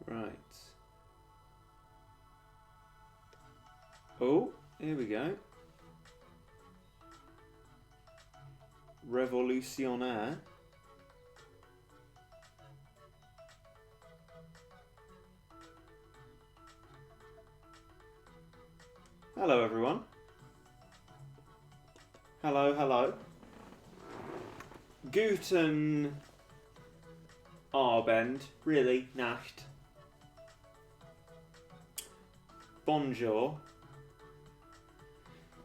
Right. Oh, here we go. Revolutionnaire. Hello, everyone. Hello, hello. Guten Abend. Really, Nacht. Bonjour.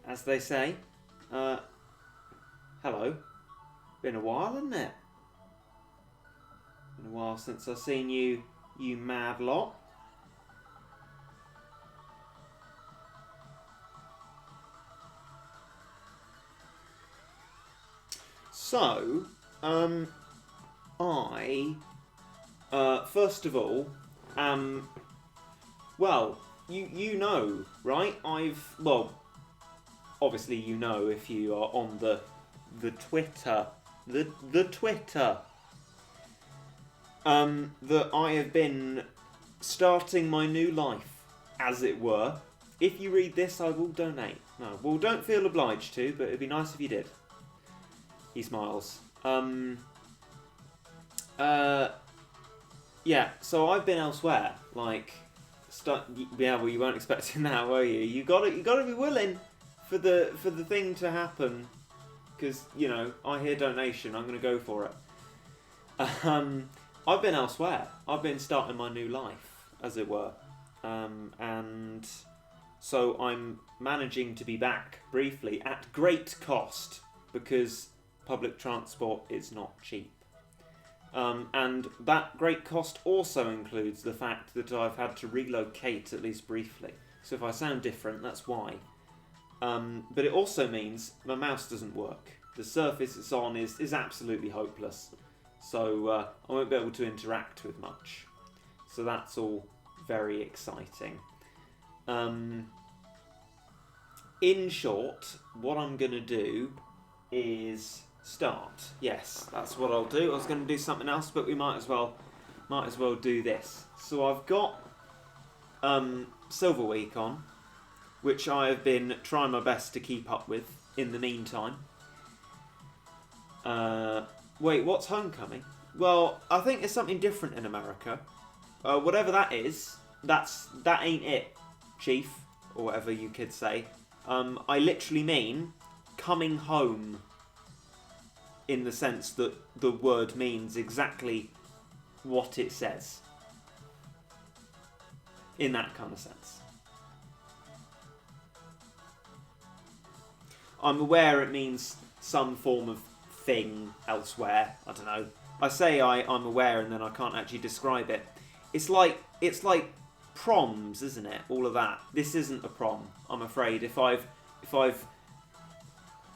As they say. Hello. Been a while, hasn't it? Been a while since I've seen you, you mad lot. So, I, first of all, well, you know, right? Well, obviously you know if you are on the Twitter, the Twitter, that I have been starting my new life, as it were. If you read this, I will donate. No, well, don't feel obliged to, but it'd be nice if you did. He smiles. Yeah, so I've been elsewhere. Like, yeah, well, you weren't expecting that, were you? You got to be willing for the thing to happen, because you know I hear donation. I'm going to go for it. I've been elsewhere. I've been starting my new life, as it were, and so I'm managing to be back briefly at great cost because public transport is not cheap. And that great cost also includes the fact that I've had to relocate, at least briefly. So if I sound different, that's why. But it also means my mouse doesn't work. The surface it's on is absolutely hopeless. So I won't be able to interact with much. So that's all very exciting. In short, what I'm going to do is start. Yes, that's what I'll do. I was going to do something else, but we might as well do this. So I've got Silver Week on, which I have been trying my best to keep up with in the meantime. Wait, what's Homecoming? Well, I think it's something different in America. Whatever that is, that ain't it, Chief, or whatever you kids say. I literally mean coming home, in the sense that the word means exactly what it says. In that kind of sense. I'm aware it means some form of thing elsewhere. I don't know. I say I'm aware and then I can't actually describe it. It's like proms, isn't it? All of that. This isn't a prom, I'm afraid. If I've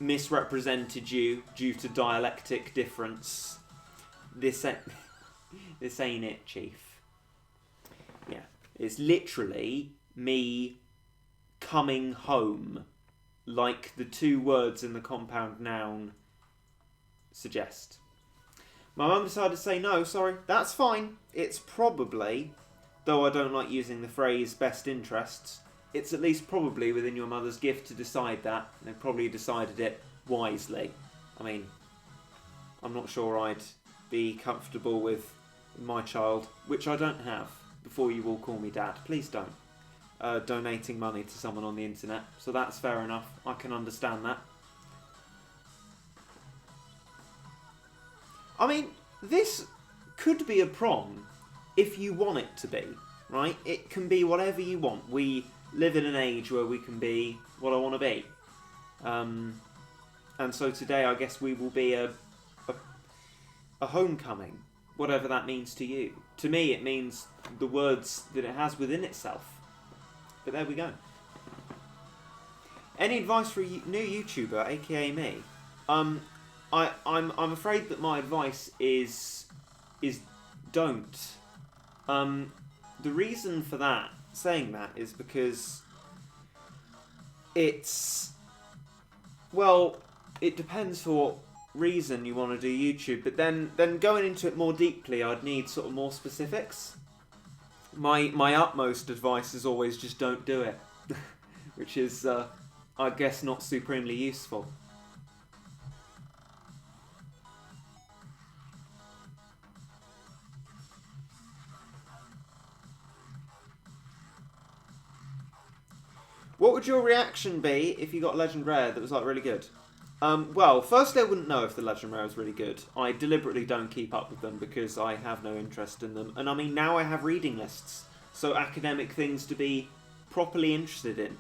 misrepresented you due to dialectic difference, this ain't it, Chief. Yeah, it's literally me coming home, like the two words in the compound noun suggest. My mum decided to say no, sorry, that's fine. It's probably, though I don't like using the phrase best interests, it's at least probably within your mother's gift to decide that. They probably decided it wisely. I mean, I'm not sure I'd be comfortable with my child, which I don't have, before you all call me dad. Please don't. Donating money to someone on the internet. So that's fair enough. I can understand that. I mean, this could be a prom if you want it to be, right? It can be whatever you want. We live in an age where we can be what I want to be. And so today I guess we will be a homecoming, whatever that means to you. To me it means the words that it has within itself. But there we go. Any advice for a new YouTuber, aka me? I'm afraid that my advice is don't. The reason for saying that is because it depends for what reason you want to do YouTube, but then going into it more deeply, I'd need sort of more specifics. My utmost advice is always just don't do it, which is, I guess, not supremely useful. What would your reaction be if you got a Legend Rare that was like really good? Well, firstly, I wouldn't know if the Legend Rare was really good. I deliberately don't keep up with them because I have no interest in them. And I mean, now I have reading lists, so academic things to be properly interested in.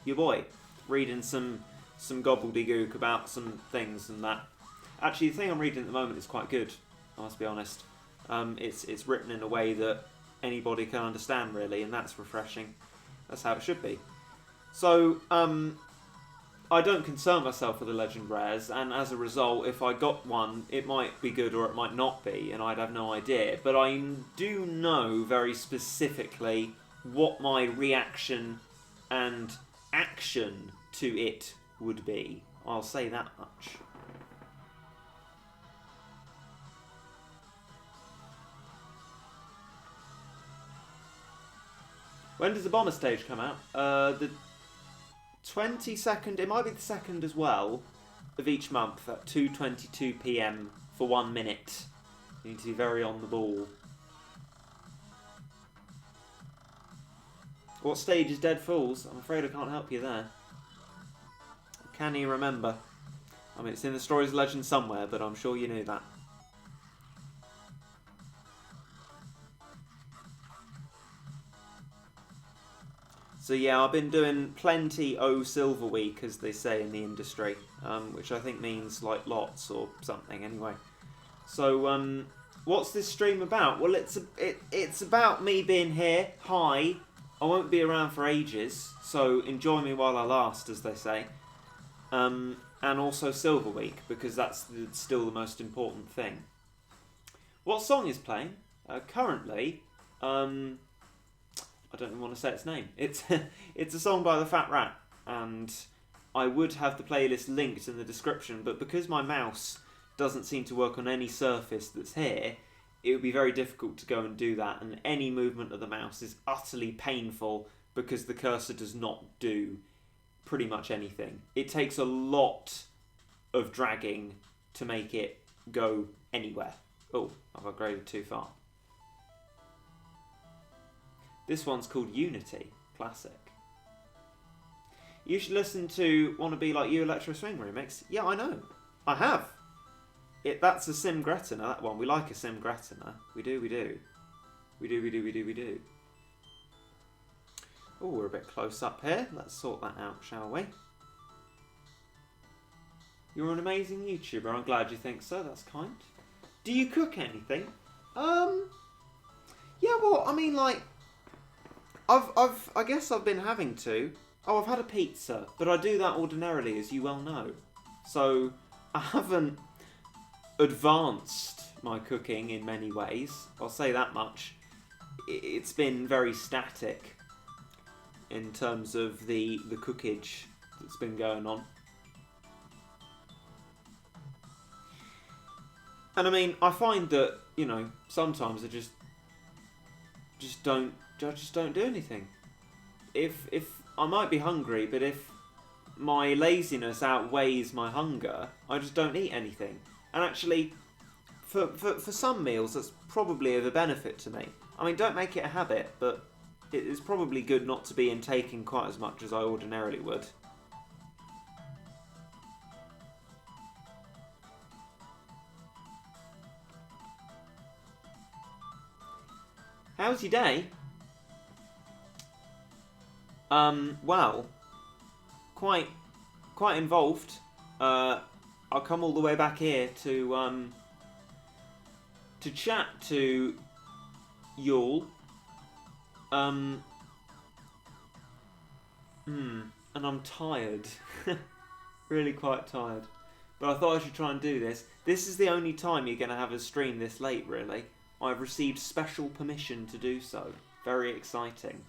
Your boy, reading some gobbledygook about some things and that. Actually, the thing I'm reading at the moment is quite good, I must be honest. It's written in a way that anybody can understand, really, and that's refreshing. That's how it should be. So, I don't concern myself with the Legend Rares, and as a result, if I got one, it might be good or it might not be, and I'd have no idea. But I do know very specifically what my reaction and action to it would be. I'll say that much. When does the Bomber stage come out? The 22nd, it might be the 2nd as well, of each month at 2:22 PM for 1 minute. You need to be very on the ball. What stage is Dead Fools? I'm afraid I can't help you there. Can you remember? I mean, it's in the Stories of Legend somewhere, but I'm sure you knew that. So yeah, I've been doing plenty Silver Week, as they say in the industry, which I think means like lots or something anyway. So what's this stream about? Well, it's about me being here. Hi, I won't be around for ages, so enjoy me while I last, as they say. And also Silver Week, because that's still the most important thing. What song is playing? Currently, I don't even want to say its name. It's a song by the Fat Rat, and I would have the playlist linked in the description, but because my mouse doesn't seem to work on any surface that's here, it would be very difficult to go and do that, and any movement of the mouse is utterly painful because the cursor does not do pretty much anything. It takes a lot of dragging to make it go anywhere. Oh, I've upgraded too far. This one's called Unity, classic. You should listen to Wanna Be Like You Electro Swing remix. Yeah, I know. I have. That's a Sim Gretiner, that one. We like a Sim Gretiner. We do. Oh, we're a bit close up here. Let's sort that out, shall we? You're an amazing YouTuber. I'm glad you think so. That's kind. Do you cook anything? Yeah, well, I mean, like, I guess I've been having to. Oh, I've had a pizza, but I do that ordinarily, as you well know. So I haven't advanced my cooking in many ways. I'll say that much. It's been very static in terms of the cookage that's been going on. And I mean, I find that, you know, sometimes I just don't do anything. If I might be hungry, but if my laziness outweighs my hunger, I just don't eat anything. And actually, for some meals, that's probably of a benefit to me. I mean, don't make it a habit, but it is probably good not to be intaking quite as much as I ordinarily would. How's your day? Well, quite involved. I'll come all the way back here to chat to y'all. And I'm tired. Really quite tired. But I thought I should try and do this. This is the only time you're going to have a stream this late, really. I've received special permission to do so. Very exciting.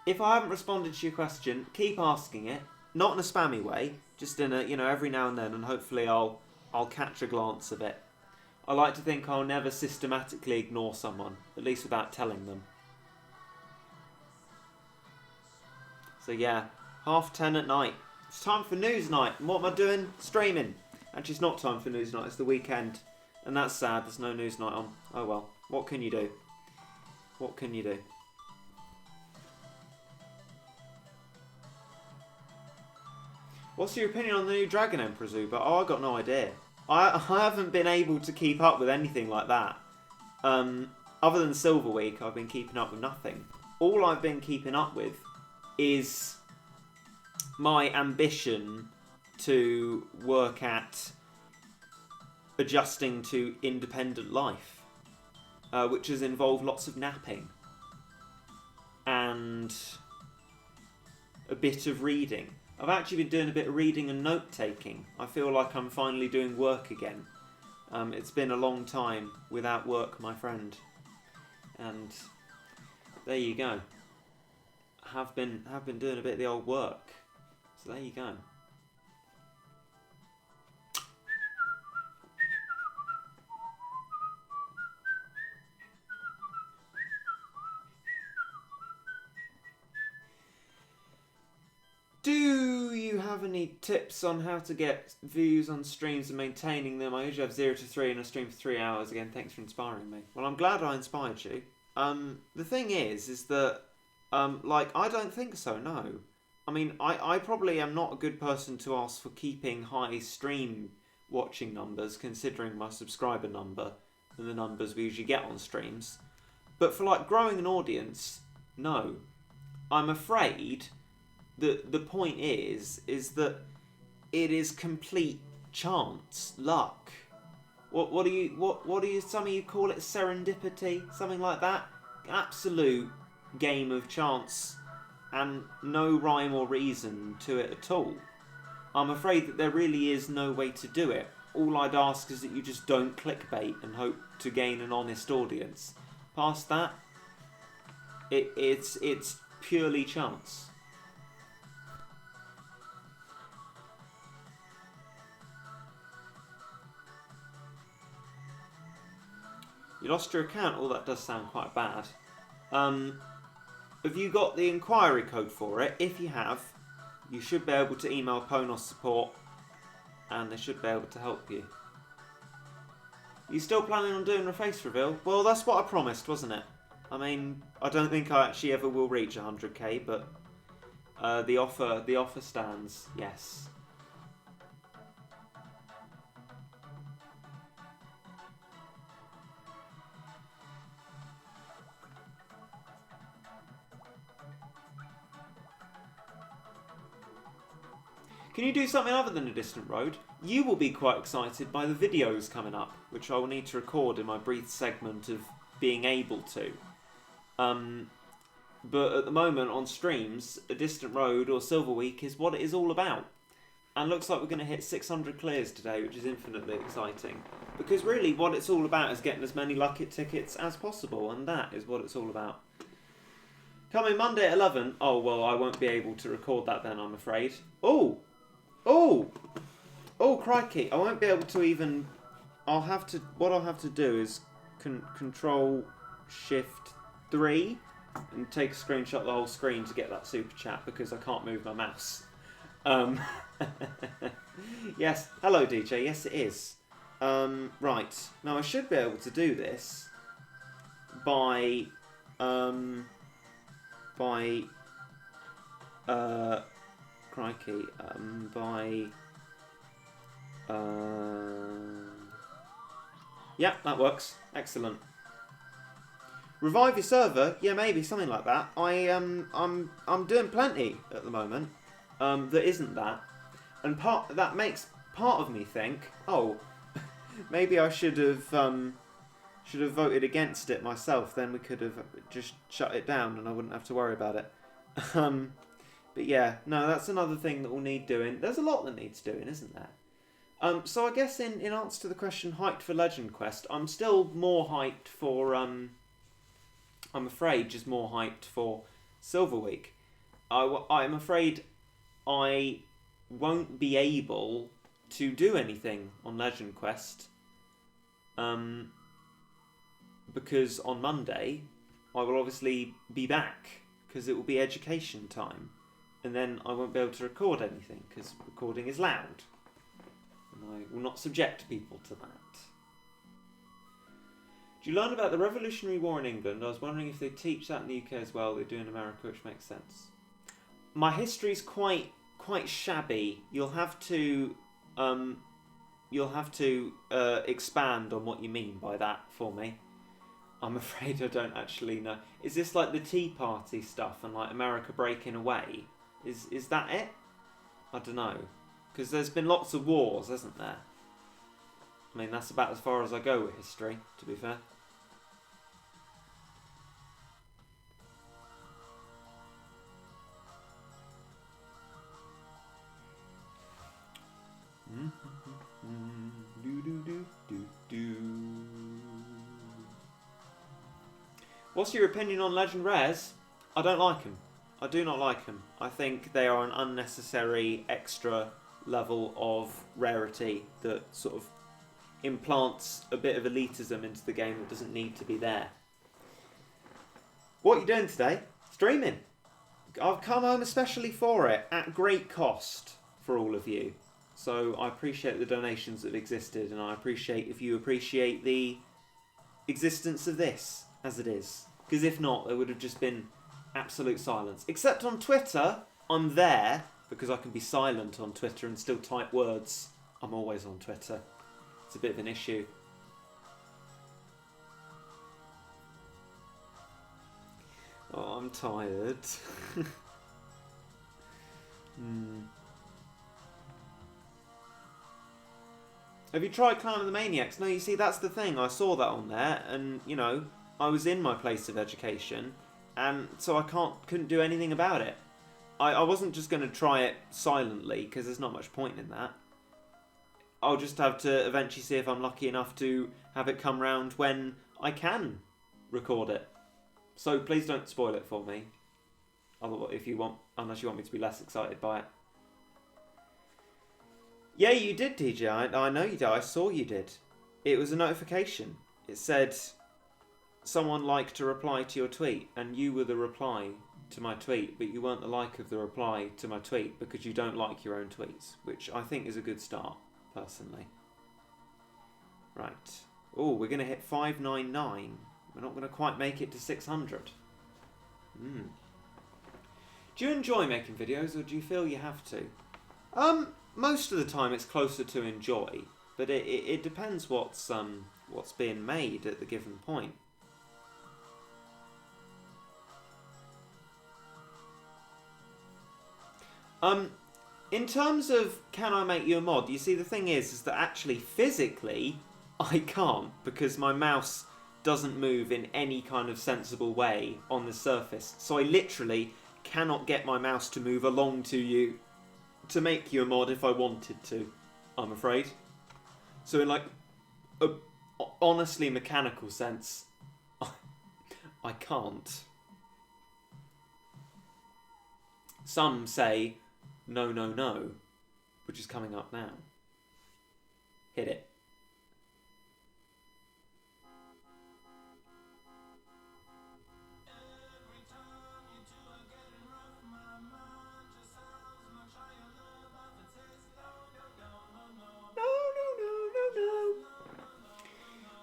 If I haven't responded to your question, keep asking it. Not in a spammy way, just in a, you know, every now and then, and hopefully I'll catch a glance of it. I like to think I'll never systematically ignore someone, at least without telling them. So yeah, 10:30 at night. It's time for news night. And what am I doing? Streaming. Actually, it's not time for news night. It's the weekend. And that's sad. There's no news night on. Oh well. What can you do? What can you do? What's your opinion on the new Dragon Emperor Zuba? Oh, I got no idea. I haven't been able to keep up with anything like that. Other than Silver Week, I've been keeping up with nothing. All I've been keeping up with is my ambition to work at adjusting to independent life, which has involved lots of napping and a bit of reading. I've actually been doing a bit of reading and note-taking. I feel like I'm finally doing work again. It's been a long time without work, my friend. And there you go. Have been doing a bit of the old work. So there you go. Do you have any tips on how to get views on streams and maintaining them? I usually have 0 to 3 and I stream for 3 hours. Again, thanks for inspiring me. Well, I'm glad I inspired you. The thing is that, I don't think so, no. I mean, I probably am not a good person to ask for keeping high stream watching numbers, considering my subscriber number and the numbers we usually get on streams. But for, growing an audience, no. I'm afraid the point is that it is complete chance, luck. What do you some of you call it, serendipity, something like that? Absolute game of chance and no rhyme or reason to it at all. I'm afraid that there really is no way to do it. All I'd ask is that you just don't clickbait and hope to gain an honest audience. Past that, it's purely chance. You lost your account? Oh, that does sound quite bad. Have you got the inquiry code for it? If you have, you should be able to email Ponos support and they should be able to help you. You still planning on doing a face reveal? Well, that's what I promised, wasn't it? I mean, I don't think I actually ever will reach 100k, but the offer stands, yes. Can you do something other than A Distant Road? You will be quite excited by the videos coming up, which I will need to record in my brief segment of being able to. But at the moment on streams, A Distant Road or Silver Week is what it is all about. And looks like we're going to hit 600 clears today, which is infinitely exciting. Because really what it's all about is getting as many lucky tickets as possible, and that is what it's all about. Coming Monday at 11. Oh, well, I won't be able to record that then, I'm afraid. Oh, crikey. I won't be able to even... What I'll have to do is Control Shift 3 and take a screenshot of the whole screen to get that super chat because I can't move my mouse. Yes. Hello, DJ. Yes, it is. Right. Now, I should be able to do this by... crikey, yeah, that works. Excellent. Revive your server? Yeah, maybe something like that. I'm doing plenty at the moment. That isn't that, and that makes part of me think, oh, maybe I should have voted against it myself. Then we could have just shut it down, and I wouldn't have to worry about it. But yeah, no, that's another thing that will need doing. There's a lot that needs doing, isn't there? So I guess in answer to the question, hyped for Legend Quest, I'm still more hyped for, I'm afraid, just more hyped for Silver Week. I'm afraid I won't be able to do anything on Legend Quest because on Monday I will obviously be back because it will be education time, and then I won't be able to record anything because recording is loud, and I will not subject people to that. Do you learn about the Revolutionary War in England? I was wondering if they teach that in the UK as well. They do in America, which makes sense. My history's quite shabby. You'll have to expand on what you mean by that for me. I'm afraid I don't actually know. Is this like the Tea Party stuff and like America breaking away? Is that it? I don't know. Because there's been lots of wars, hasn't there? I mean, that's about as far as I go with history, to be fair. What's your opinion on Legend Rares? I don't like them. I do not like them. I think they are an unnecessary extra level of rarity that sort of implants a bit of elitism into the game that doesn't need to be there. What are you doing today? Streaming. I've come home especially for it, at great cost for all of you. So I appreciate the donations that have existed, and I appreciate if you appreciate the existence of this as it is. Because if not, there would have just been absolute silence. Except on Twitter, I'm there because I can be silent on Twitter and still type words. I'm always on Twitter. It's a bit of an issue. Oh, I'm tired. Have you tried Clan of the Maniacs? No, you see, that's the thing. I saw that on there, and, you know, I was in my place of education, and so I couldn't do anything about it. I wasn't just going to try it silently, because there's not much point in that. I'll just have to eventually see if I'm lucky enough to have it come round when I can record it. So please don't spoil it for me. Unless you want me to be less excited by it. Yeah, you did, DJ. I know you did. I saw you did. It was a notification. It said someone liked to reply to your tweet, and you were the reply to my tweet, but you weren't the like of the reply to my tweet because you don't like your own tweets, which I think is a good start, personally. Right. Oh, we're going to hit 599. We're not going to quite make it to 600. Do you enjoy making videos, or do you feel you have to? Most of the time it's closer to enjoy, but it depends what's being made at the given point. In terms of can I make you a mod, you see the thing is that actually physically I can't, because my mouse doesn't move in any kind of sensible way on the surface. So I literally cannot get my mouse to move along to you to make you a mod if I wanted to, I'm afraid. So in like a honestly mechanical sense, I can't. Some say no, no, no, which is coming up now. Hit it.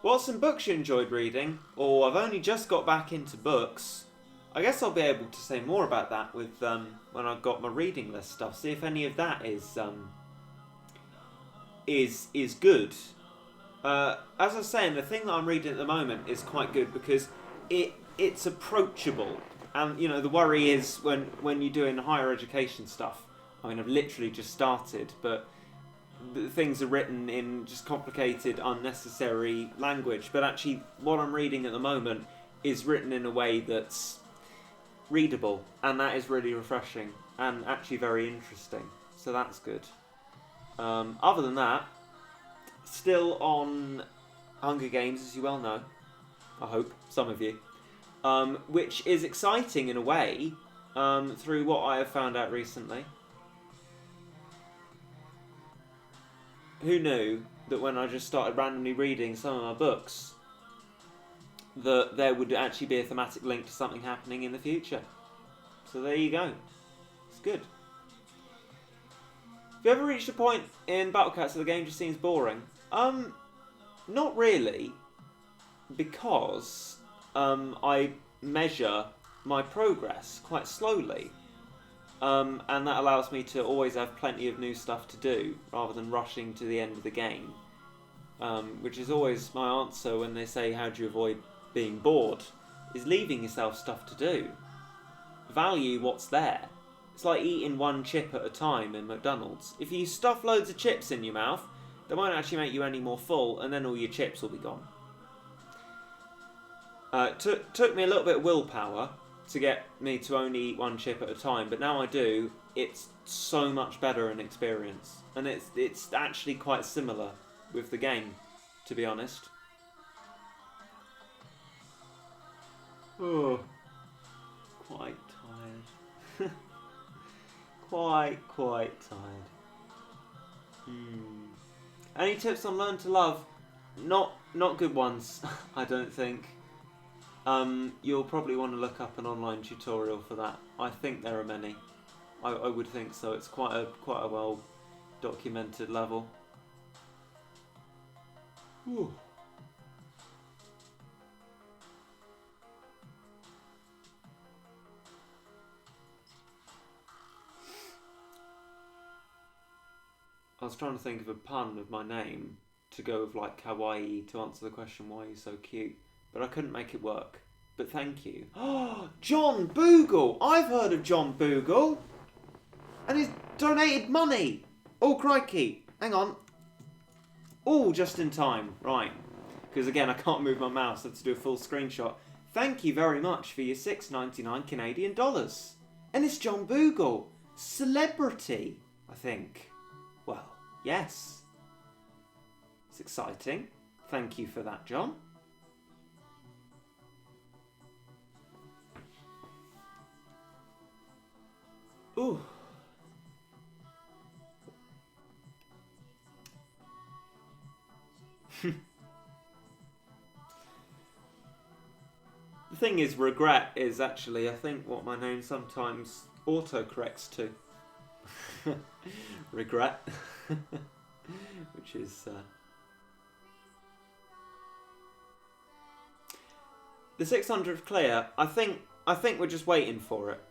What's some books you enjoyed reading? Or I've only just got back into books. I guess I'll be able to say more about that with when I've got my reading list stuff. See if any of that is good. As I was saying, the thing that I'm reading at the moment is quite good because it's approachable. And you know, the worry is when you're doing higher education stuff. I mean, I've literally just started, but the things are written in just complicated, unnecessary language. But actually, what I'm reading at the moment is written in a way that's readable, and that is really refreshing and actually very interesting. So that's good. Other than that, still on Hunger Games, as you well know. I hope, some of you. Which is exciting in a way, through what I have found out recently. who knew that when I just started randomly reading some of my books, that there would actually be a thematic link to something happening in the future. So there you go. It's good. Have you ever reached a point in Battle Cats where the game just seems boring? Not really, because I measure my progress quite slowly, and that allows me to always have plenty of new stuff to do rather than rushing to the end of the game, which is always my answer when they say how do you avoid being bored, is leaving yourself stuff to do. Value what's there. It's like eating one chip at a time in McDonald's. If you stuff loads of chips in your mouth, they won't actually make you any more full, and then all your chips will be gone. Took me a little bit of willpower to get me to only eat one chip at a time, but now I do. It's so much better an experience, and it's actually quite similar with the game, to be honest. Oh, quite tired. quite tired. Any tips on Learn to Love? Not good ones, I don't think. You'll probably want to look up an online tutorial for that. I think there are many. I would think so. It's quite a well documented level. Ooh. I was trying to think of a pun of my name to go with like kawaii to answer the question why you're so cute, but I couldn't make it work. But thank you. Oh, John Bogle! I've heard of John Bogle! And he's donated money! Oh, crikey. Hang on. Oh, just in time. Right. Because again, I can't move my mouse. I have to do a full screenshot. Thank you very much for your $6.99 Canadian dollars. And it's John Bogle. Celebrity, I think. Well, yes. It's exciting. Thank you for that, John. Ooh. The thing is, regret is actually, I think, what my name sometimes autocorrects to. Regret. Which is... The 600th clear, I think we're just waiting for it.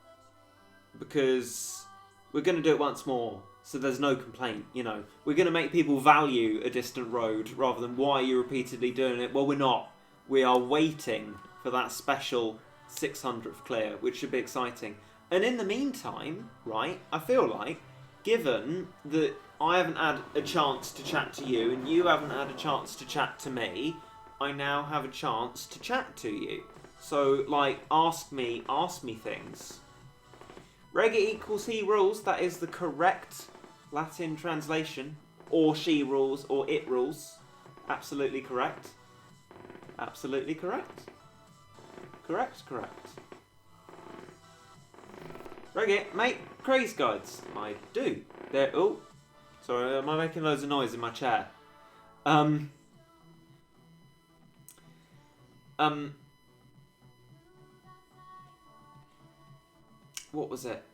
Because we're going to do it once more, so there's no complaint, you know. We're going to make people value a distant road rather than why you're repeatedly doing it. Well, we're not. We are waiting for that special 600th clear, which should be exciting. And in the meantime, right, I feel like, given that I haven't had a chance to chat to you and you haven't had a chance to chat to me, I now have a chance to chat to you. So, like, ask me things. Regit equals he rules, that is the correct Latin translation. Or she rules, or it rules. Absolutely correct. Absolutely correct. Correct. Regit, make craze guides. I do. There. Oh, sorry, am I making loads of noise in my chair? What was it?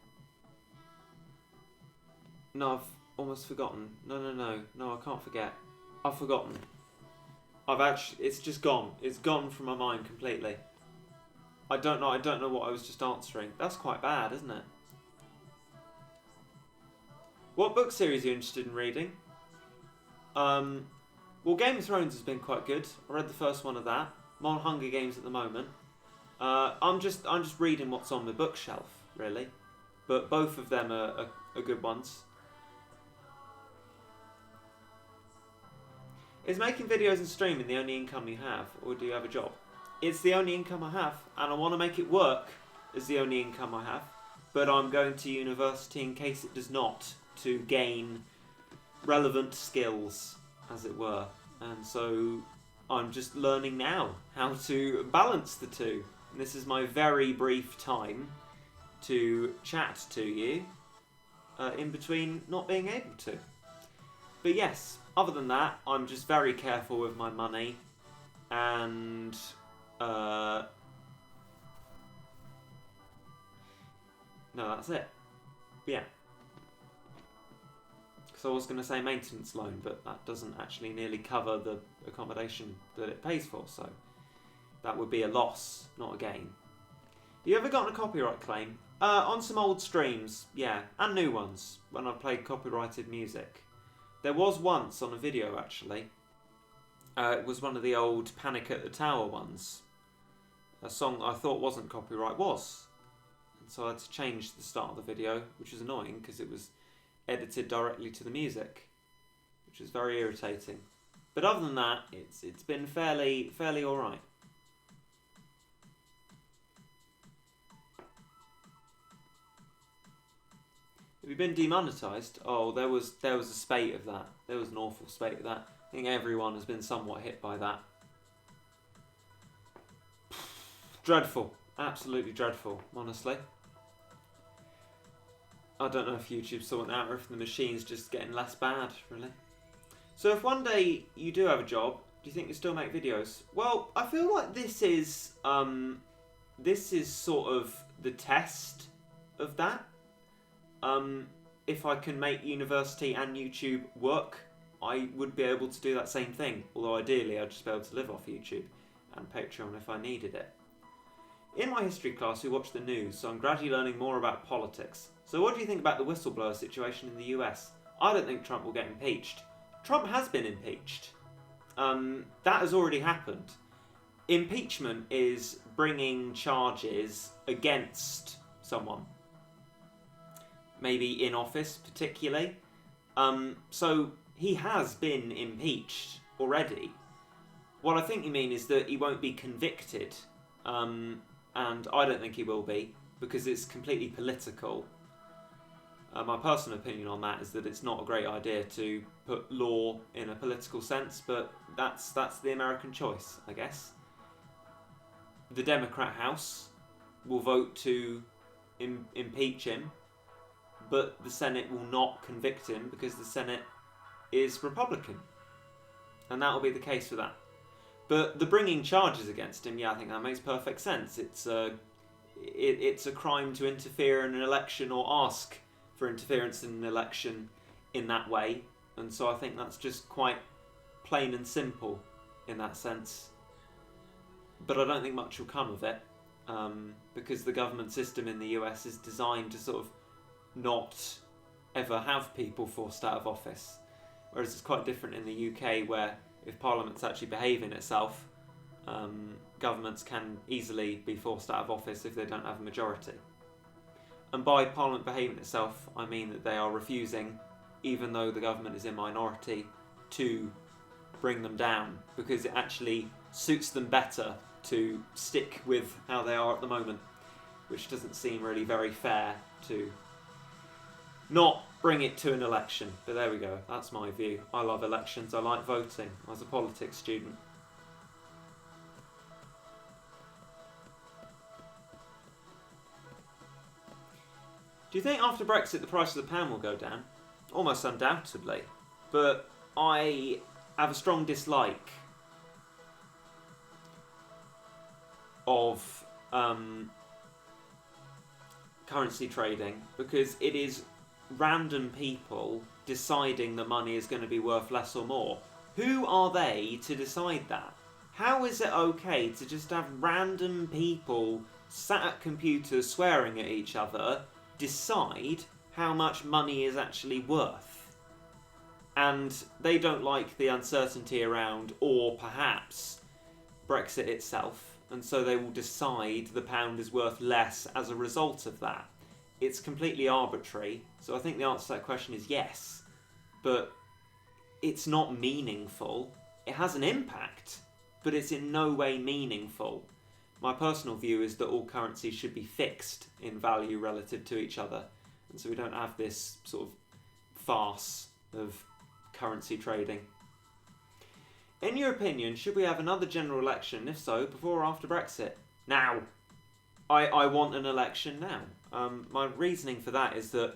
No, I've almost forgotten. No, I can't forget. I've forgotten. It's just gone. It's gone from my mind completely. I don't know what I was just answering. That's quite bad, isn't it? What book series are you interested in reading? Well, Game of Thrones has been quite good. I read the first one of that. I'm on Hunger Games at the moment. I'm just reading what's on the bookshelf, really. But both of them are good ones. Is making videos and streaming the only income you have, or do you have a job? It's the only income I have, and I want to make it work as the only income I have. But I'm going to university in case it does not, to gain relevant skills, as it were. And so I'm just learning now how to balance the two. And this is my very brief time to chat to you in between not being able to. But yes, Other than that, I'm just very careful with my money, and no, that's it. Yeah. Because I was going to say maintenance loan, but that doesn't actually nearly cover the accommodation that it pays for, so that would be a loss, not a gain. You ever gotten a copyright claim? On some old streams, yeah, and new ones, when I've played copyrighted music. There was once on a video, actually. It was one of the old Panic at the Tower ones. A song I thought wasn't copyright was. And so I had to change the start of the video, which was annoying because it was edited directly to the music, which was very irritating. But other than that, it's been fairly alright. Have you been demonetised? Oh, there was a spate of that. There was an awful spate of that. I think everyone has been somewhat hit by that. Dreadful. Absolutely dreadful, honestly. I don't know if YouTube's sorting out or if the machine's just getting less bad, really. So if one day you do have a job, do you think you still make videos? Well, I feel like this is sort of the test of that. If I can make university and YouTube work, I would be able to do that same thing. Although ideally I'd just be able to live off YouTube and Patreon if I needed it. In my history class we watch the news, so I'm gradually learning more about politics. So what do you think about the whistleblower situation in the US? I don't think Trump will get impeached. Trump has been impeached. That has already happened. Impeachment is bringing charges against someone. Maybe in office, particularly. So he has been impeached already. What I think you mean is that he won't be convicted. And I don't think he will be, because it's completely political. My personal opinion on that is that it's not a great idea to put law in a political sense, but that's the American choice, I guess. The Democrat House will vote to impeach him, but the Senate will not convict him because the Senate is Republican. And that will be the case for that. But the bringing charges against him, yeah, I think that makes perfect sense. It's a crime to interfere in an election or ask for interference in an election in that way. And so I think that's just quite plain and simple in that sense. But I don't think much will come of it, because the government system in the US is designed to sort of not ever have people forced out of office. Whereas it's quite different in the UK, where if Parliament's actually behaving itself, governments can easily be forced out of office if they don't have a majority. And by Parliament behaving itself, I mean that they are refusing, even though the government is in minority, to bring them down, because it actually suits them better to stick with how they are at the moment, which doesn't seem really very fair to not bring it to an election. But there we go, that's my view. I love elections, I like voting. I was a politics student. Do you think after Brexit the price of the pound will go down? Almost undoubtedly. But I have a strong dislike of currency trading, because it is random people deciding that money is going to be worth less or more. Who are they to decide that? How is it okay to just have random people sat at computers swearing at each other decide how much money is actually worth? And they don't like the uncertainty around, or perhaps Brexit itself, and so they will decide the pound is worth less as a result of that. It's completely arbitrary, so I think the answer to that question is yes, but it's not meaningful. It has an impact, but it's in no way meaningful. My personal view is that all currencies should be fixed in value relative to each other, and so we don't have this sort of farce of currency trading. In your opinion, should we have another general election? If so, before or after Brexit? Now! I want an election now. My reasoning for that is that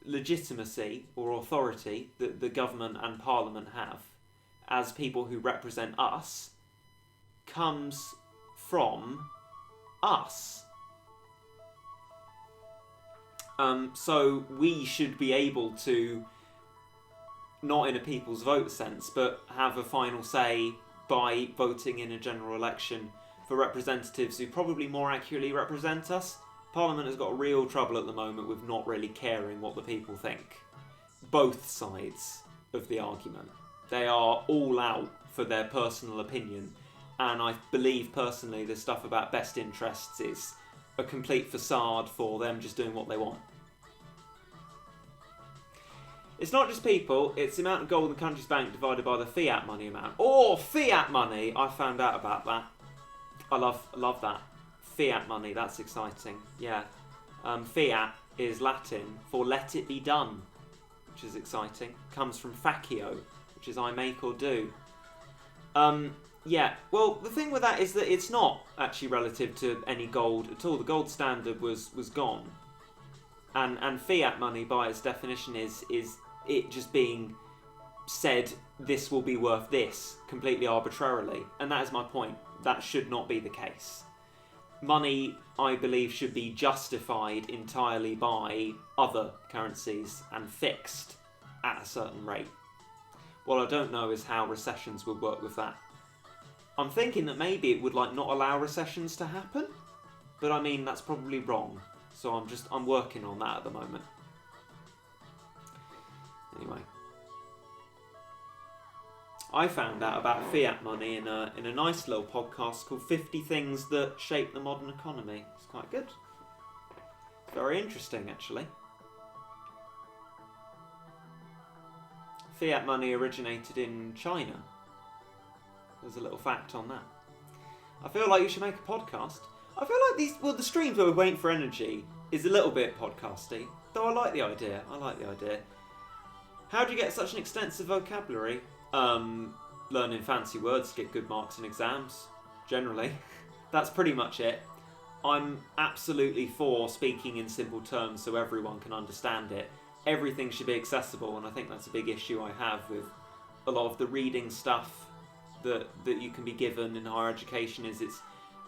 legitimacy or authority that the government and parliament have as people who represent us comes from us. So we should be able to, not in a people's vote sense, but have a final say by voting in a general election for representatives who probably more accurately represent us. Parliament has got real trouble at the moment with not really caring what the people think. Both sides of the argument. They are all out for their personal opinion, and I believe personally the stuff about best interests is a complete facade for them just doing what they want. It's not just people, it's the amount of gold in the country's bank divided by the fiat money amount. Oh, fiat money! I found out about that. I love that. Fiat money, that's exciting. Yeah. Fiat is Latin for let it be done, which is exciting. Comes from facio, which is I make or do. Yeah, well, the thing with that is that it's not actually relative to any gold at all. The gold standard was gone. And fiat money, by its definition, is it just being said, this will be worth this, completely arbitrarily. And that is my point. That should not be the case. Money, I believe, should be justified entirely by other currencies and fixed at a certain rate. What I don't know is how recessions would work with that. I'm thinking that maybe it would not allow recessions to happen, but I mean that's probably wrong. So I'm working on that at the moment. Anyway, I found out about fiat money in a nice little podcast called 50 Things That Shape the Modern Economy. It's quite good. It's very interesting, actually. Fiat money originated in China. There's a little fact on that. I feel like you should make a podcast. I feel like the streams where we're waiting for energy is a little bit podcasty, though I like the idea. How do you get such an extensive vocabulary? Learning fancy words to get good marks in exams, generally. That's pretty much it. I'm absolutely for speaking in simple terms so everyone can understand it. Everything should be accessible, and I think that's a big issue I have with a lot of the reading stuff that you can be given in higher education. Is it's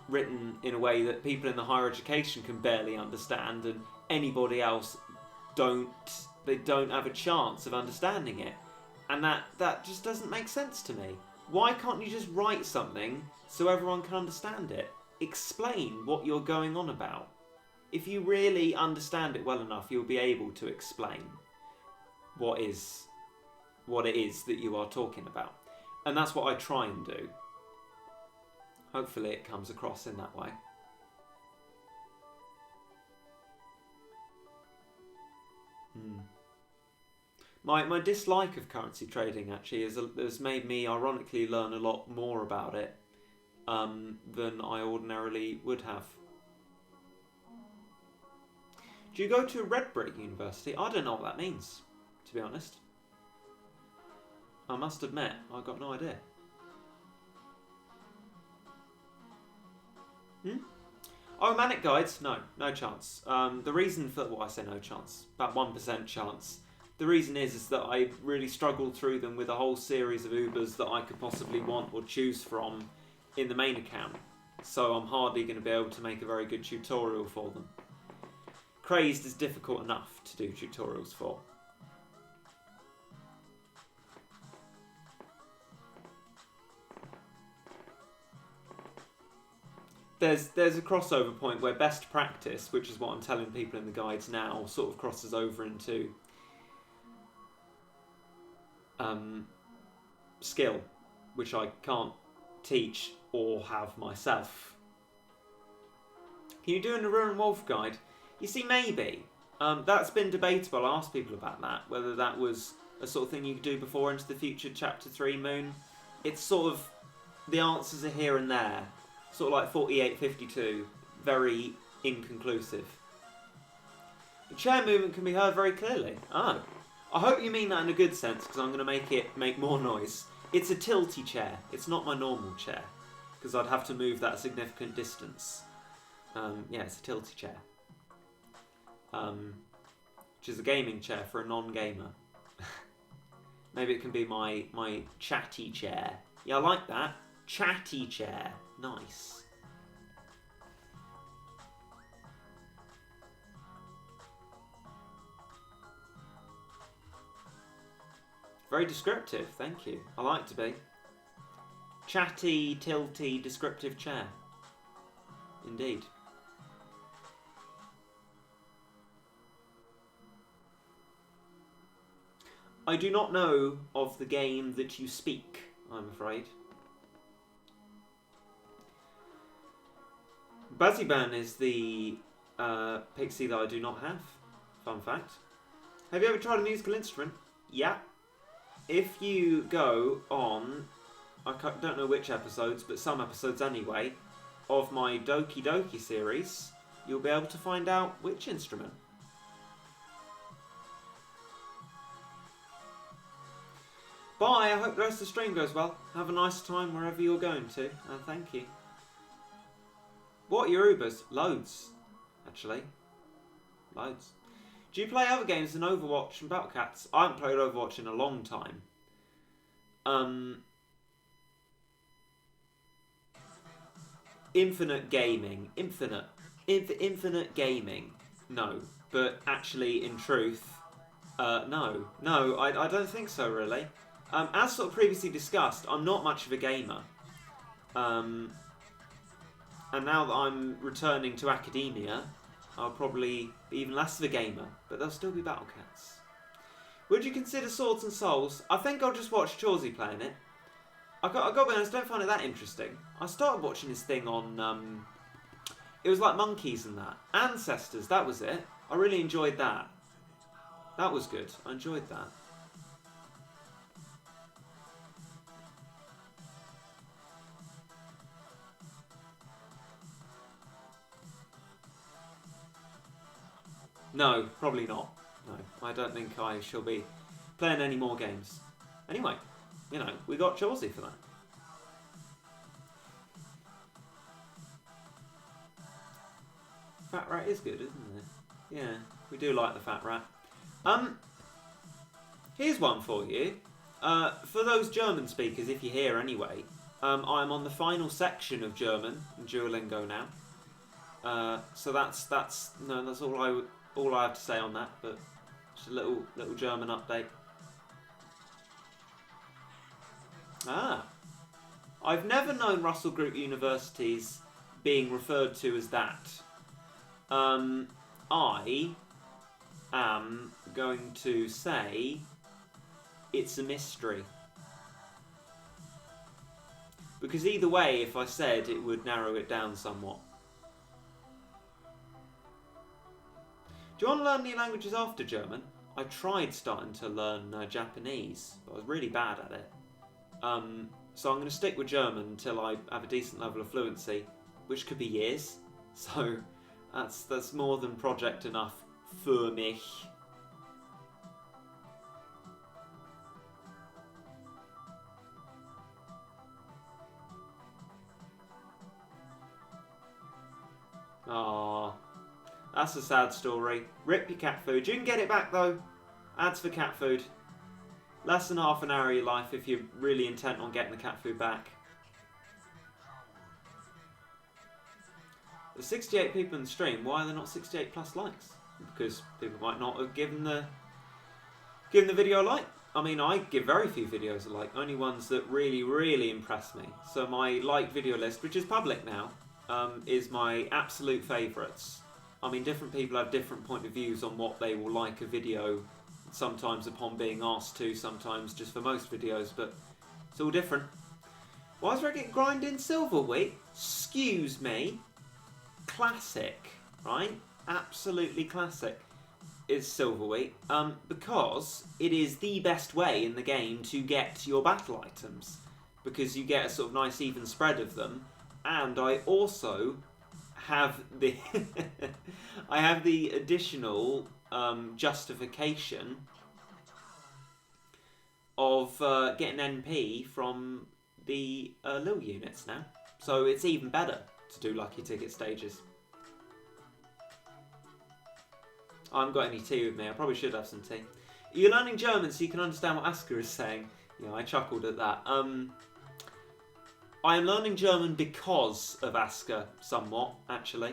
written in a way that people in the higher education can barely understand, and anybody else don't have a chance of understanding it. And that just doesn't make sense to me. Why can't you just write something so everyone can understand it? Explain what you're going on about. If you really understand it well enough, you'll be able to explain what it is that you are talking about. And that's what I try and do. Hopefully it comes across in that way. My dislike of currency trading actually has made me ironically learn a lot more about it than I ordinarily would have. Do you go to a red brick university? I don't know what that means, to be honest. I must admit, I've got no idea. Oh, Manic Guides? No chance. The reason for... Well, I say no chance. About 1% chance. The reason is that I really struggled through them with a whole series of Ubers that I could possibly want or choose from in the main account. So I'm hardly going to be able to make a very good tutorial for them. Crazed is difficult enough to do tutorials for. There's a crossover point where best practice, which is what I'm telling people in the guides now, sort of crosses over into skill, which I can't teach or have myself. Can you do a Naru and Wolf guide? You see, maybe. That's been debatable. I asked people about that, whether that was a sort of thing you could do before Into the Future Chapter 3 Moon. It's sort of, the answers are here and there. Sort of like 4852, very inconclusive. The chair movement can be heard very clearly. Oh. I hope you mean that in a good sense, because I'm going to make it make more noise. It's a tilty chair. It's not my normal chair, because I'd have to move that a significant distance. Yeah, it's a tilty chair. which is a gaming chair for a non-gamer. Maybe it can be my chatty chair. Yeah, I like that. Chatty chair. Nice. Very descriptive, thank you. I like to be. Chatty, tilty, descriptive chair. Indeed. I do not know of the game that you speak, I'm afraid. Baziban is the pixie that I do not have. Fun fact. Have you ever tried a musical instrument? Yeah. If you go on, I don't know which episodes, but some episodes anyway, of my Doki Doki series, you'll be able to find out which instrument. Bye, I hope the rest of the stream goes well. Have a nice time wherever you're going to, and thank you. What are your Ubers? Loads, actually. Loads. Do you play other games than Overwatch and Battle Cats? I haven't played Overwatch in a long time. Infinite gaming. Infinite gaming. No. But actually, in truth, no. No, I don't think so, really. As sort of previously discussed, I'm not much of a gamer. And now that I'm returning to academia, I'll probably be even less of a gamer, but there'll still be Battle Cats. Would you consider Swords and Souls? I think I'll just watch Chauzy playing it. I got to be honest, I don't find it that interesting. I started watching this thing on, it was like Monkeys and that. Ancestors, that was it. I really enjoyed that. That was good. I enjoyed that. No, probably not. No, I don't think I shall be playing any more games. Anyway, you know, we got Chauzy for that. Fat Rat is good, isn't it? Yeah, we do like the Fat Rat. Here's one for you. For those German speakers, if you're here anyway, I'm on the final section of German in Duolingo now. So that's all I have to say on that, but just a little German update. I've never known Russell Group universities being referred to as that. I am going to say it's a mystery. Because either way, if I said, it would narrow it down somewhat. Do you want to learn new languages after German? I tried starting to learn Japanese, but I was really bad at it. So I'm going to stick with German until I have a decent level of fluency, which could be years. So that's more than project enough für mich. Aww. That's a sad story. Rip your cat food. You can get it back though. Ads for cat food. Less than half an hour of your life if you're really intent on getting the cat food back. There's 68 people in the stream. Why are there not 68 plus likes? Because people might not have given the video a like. I mean, I give very few videos a like. Only ones that really, really impress me. So my like video list, which is public now, is my absolute favourites. I mean, different people have different point of views on what they will like a video, sometimes upon being asked to, sometimes just for most videos, but it's all different. Why is Regit grinding silver wheat? Excuse me. Classic, right? Absolutely classic is silver wheat, because it is the best way in the game to get your battle items, because you get a sort of nice even spread of them, and I also have the I have the additional justification of getting NP from the little units now, so it's even better to do lucky ticket stages. I haven't got any tea with me. I probably should have some tea. You're learning German so you can understand what Aska is saying. Yeah, I chuckled at that. I am learning German because of Aska, somewhat, actually.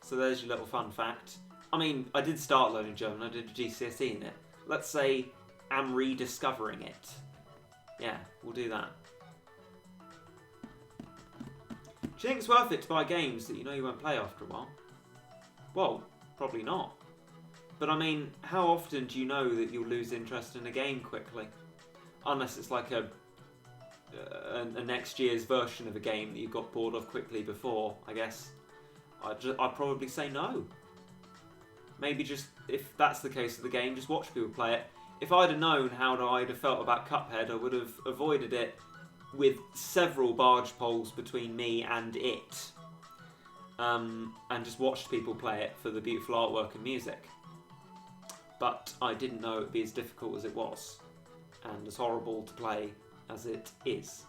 So there's your little fun fact. I mean, I did start learning German. I did a GCSE in it. Let's say I'm rediscovering it. Yeah, we'll do that. Do you think it's worth it to buy games that you know you won't play after a while? Well, probably not. But I mean, how often do you know that you'll lose interest in a game quickly? Unless it's like a next year's version of a game that you got bored of quickly before, I guess. I'd probably say no. Maybe just, if that's the case of the game, just watch people play it. If I'd have known how I'd have felt about Cuphead, I would have avoided it with several barge poles between me and it. And just watched people play it for the beautiful artwork and music. But I didn't know it would be as difficult as it was, and as horrible to play as it is.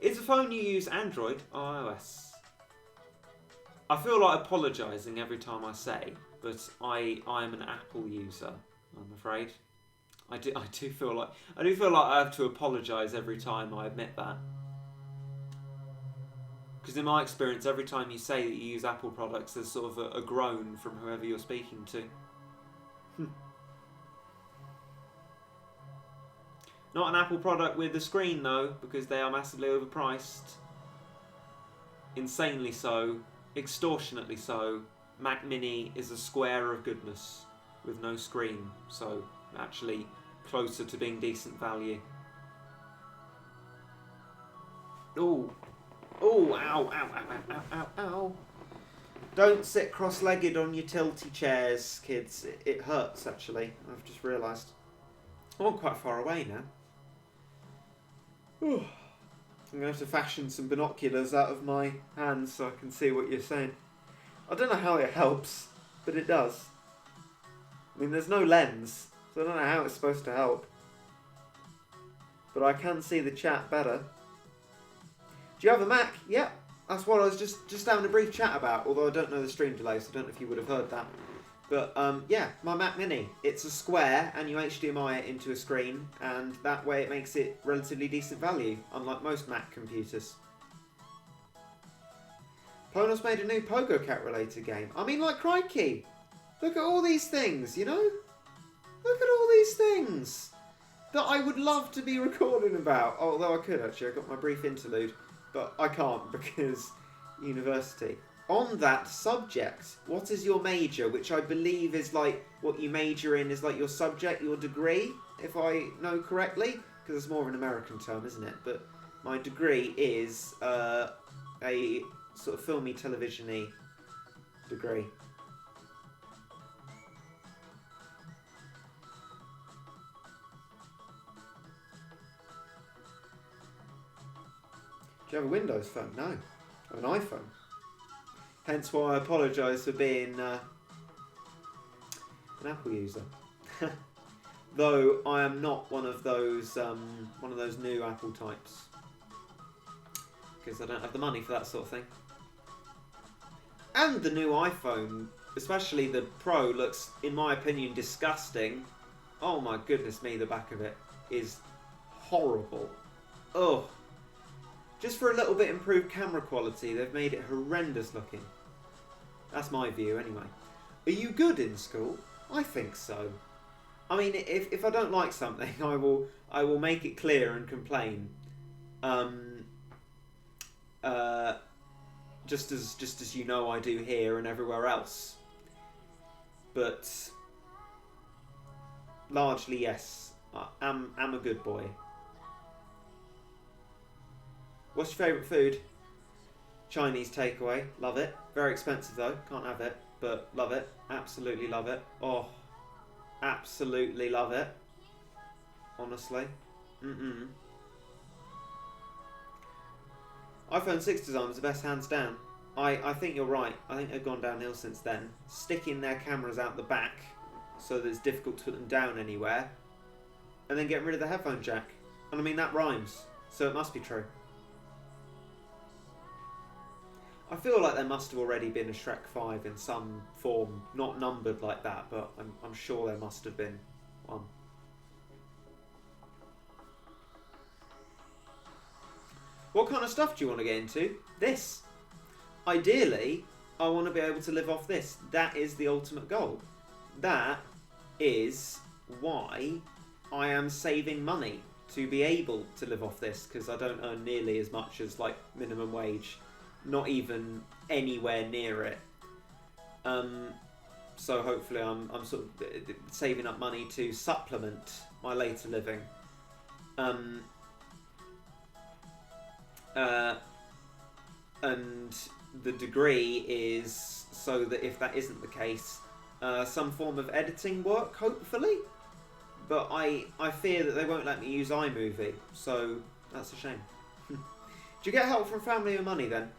Is a phone you use Android or iOS? I feel like apologising every time I say, but I am an Apple user, I'm afraid. I do feel like I have to apologise every time I admit that. Because in my experience, every time you say that you use Apple products, there's sort of a groan from whoever you're speaking to. Not an Apple product with a screen though, because they are massively overpriced. Insanely so. Extortionately so. Mac Mini is a square of goodness with no screen, so actually closer to being decent value. Ooh. Oh, ow, ow, ow, ow, ow, ow, ow. Don't sit cross-legged on your tilty chairs, kids. It hurts, actually. I've just realised. I'm quite far away now. Ooh. I'm going to have to fashion some binoculars out of my hands so I can see what you're saying. I don't know how it helps, but it does. I mean, there's no lens, so I don't know how it's supposed to help. But I can see the chat better. Do you have a Mac? Yep. That's what I was just having a brief chat about, although I don't know the stream delay, so I don't know if you would have heard that. But yeah, my Mac Mini. It's a square, and you HDMI it into a screen, and that way it makes it relatively decent value, unlike most Mac computers. Ponos made a new Pogo Cat related game. I mean, like, crikey! Look at all these things, you know? Look at all these things that I would love to be recording about. Although I could, actually. I got my brief interlude. But I can't because university. On that subject, what is your major? Which I believe is like what you major in is like your subject, your degree, if I know correctly. Because it's more of an American term, isn't it? But my degree is a sort of filmy, television-y degree. Do you have a Windows phone? No. I have an iPhone. Hence why I apologise for being an Apple user. Though I am not one of those new Apple types. Because I don't have the money for that sort of thing. And the new iPhone, especially the Pro, looks, in my opinion, disgusting. Oh my goodness me, the back of it is horrible. Ugh. Just for a little bit improved camera quality, they've made it horrendous looking. That's my view, anyway. Are you good in school? I think so. I mean, if I don't like something, I will make it clear and complain. Just as you know I do here and everywhere else. But largely, yes, I'm a good boy. What's your favourite food? Chinese takeaway. Love it. Very expensive though. Can't have it. But love it. Absolutely love it. Oh. Absolutely love it. Honestly. iPhone 6 design was the best hands down. I think you're right. I think they've gone downhill since then. Sticking their cameras out the back so that it's difficult to put them down anywhere. And then getting rid of the headphone jack. And I mean, that rhymes. So it must be true. I feel like there must have already been a Shrek 5 in some form, not numbered like that, but I'm sure there must have been one. What kind of stuff do you want to get into? This. Ideally, I want to be able to live off this. That is the ultimate goal. That is why I am saving money to be able to live off this, because I don't earn nearly as much as like minimum wage, not even anywhere near it. So hopefully I'm sort of saving up money to supplement my later living. And the degree is so that if that isn't the case, some form of editing work, hopefully. But I fear that they won't let me use iMovie, so that's a shame. Do you get help from family or money then?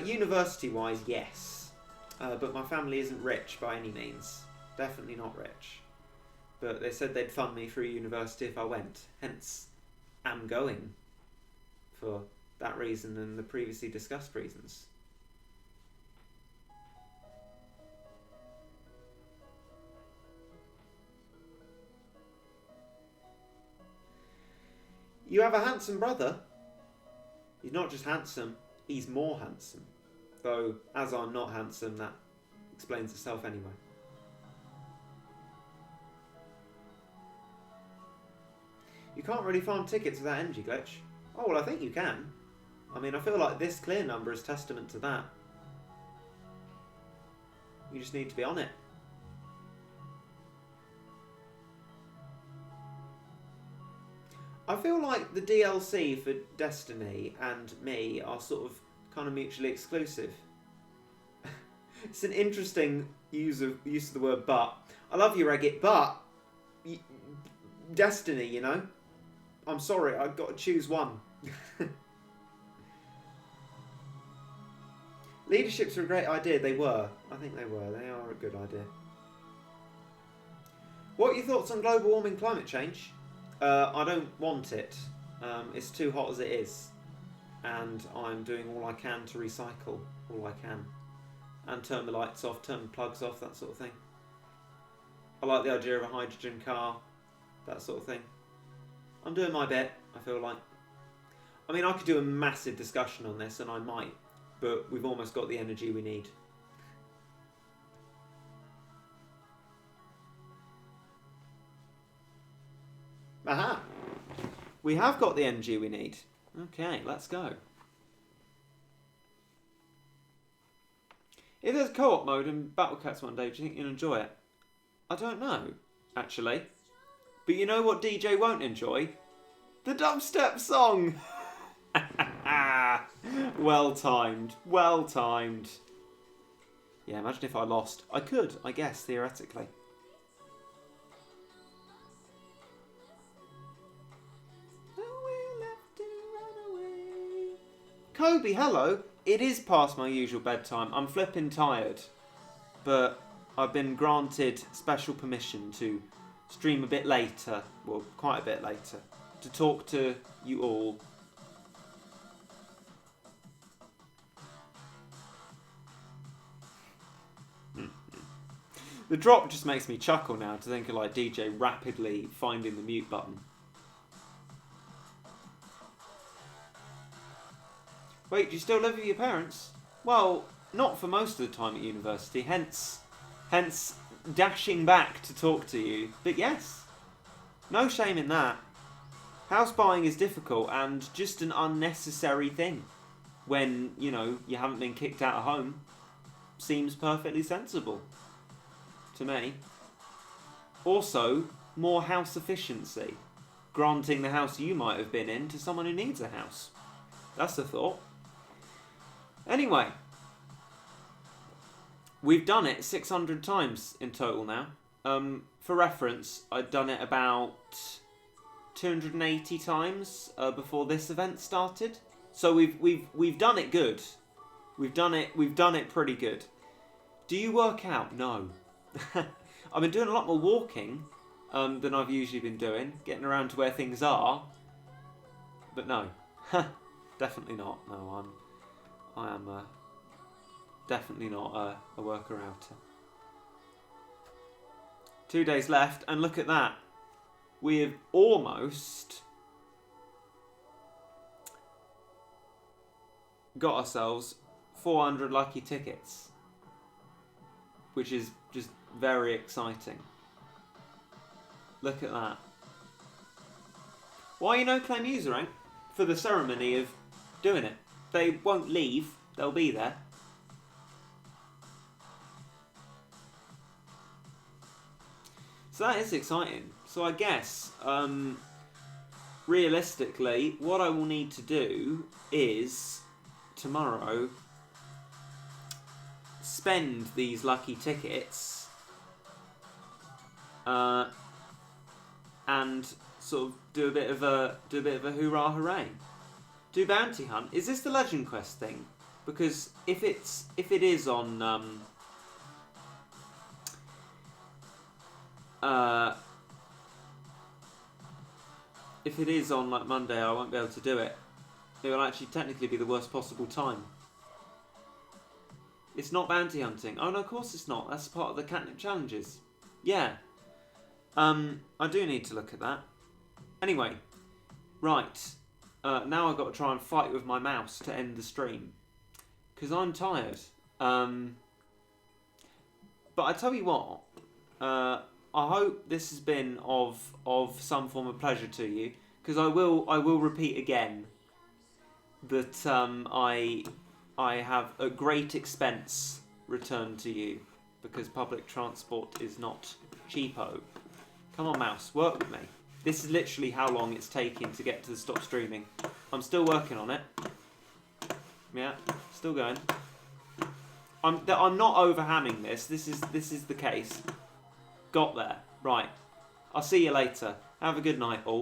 University-wise, yes. But my family isn't rich by any means. Definitely not rich. But they said they'd fund me through university if I went. Hence, am going. For that reason and the previously discussed reasons. You have a handsome brother. He's not just handsome, he's more handsome. Though, as I'm not handsome, that explains itself anyway. You can't really farm tickets without energy glitch. Oh, well, I think you can. I mean, I feel like this clear number is testament to that. You just need to be on it. I feel like the DLC for Destiny and me are sort of kind of mutually exclusive. It's an interesting use of the word "but." I love you, Regit, but Destiny, you know. I'm sorry, I've got to choose one. Leaderships are a great idea. They were. I think they were. They are a good idea. What are your thoughts on global warming, climate change? I don't want it. It's too hot as it is. And I'm doing all I can to recycle all I can. And turn the lights off, turn the plugs off, that sort of thing. I like the idea of a hydrogen car, that sort of thing. I'm doing my bit, I feel like. I mean, I could do a massive discussion on this, and I might. But we've almost got the energy we need. Aha! We have got the energy we need. Okay, let's go. If there's co-op mode in Battle Cats one day, do you think you'll enjoy it? I don't know, actually. But you know what DJ won't enjoy? The dubstep song! Well timed. Well timed. Yeah, imagine if I lost. I could, I guess, theoretically. Kobe, hello. It is past my usual bedtime. I'm flipping tired. But I've been granted special permission to stream a bit later. Well, quite a bit later. To talk to you all. The drop just makes me chuckle now to think of like DJ rapidly finding the mute button. Wait, do you still live with your parents? Well, not for most of the time at university, hence dashing back to talk to you. But yes, no shame in that. House buying is difficult and just an unnecessary thing when, you know, you haven't been kicked out of home. Seems perfectly sensible to me. Also, more house efficiency. Granting the house you might have been in to someone who needs a house. That's a thought. Anyway, we've done it 600 times in total now. For reference, I'd done it about 280 times before this event started. So we've done it good. We've done it pretty good. Do you work out? No. I've been doing a lot more walking than I've usually been doing, getting around to where things are. But no, definitely not. No, Definitely not a worker outer. 2 days left, and look at that. We have almost got ourselves 400 lucky tickets, which is just very exciting. Look at that. Why no claim user rank? For the ceremony of doing it. They won't leave, they'll be there. So that is exciting. So I guess, realistically, what I will need to do is, tomorrow, spend these lucky tickets, and sort of do a bit of a hoorah hooray. Do bounty hunt. Is this the Legend Quest thing? Because if it is on if it is on like Monday, I won't be able to do it. It will actually technically be the worst possible time. It's not bounty hunting. Oh no, of course it's not. That's part of the catnip challenges. Yeah. I do need to look at that. Anyway, right. Now I've got to try and fight with my mouse to end the stream. Because I'm tired. But I tell you what. I hope this has been of some form of pleasure to you. Because I will repeat again that I have at great expense returned to you. Because public transport is not cheapo. Come on, mouse, work with me. This is literally how long it's taking to get to the stop streaming. I'm still working on it. Yeah, still going. I'm not overhamming this. This is the case. Got there. Right. I'll see you later. Have a good night, all.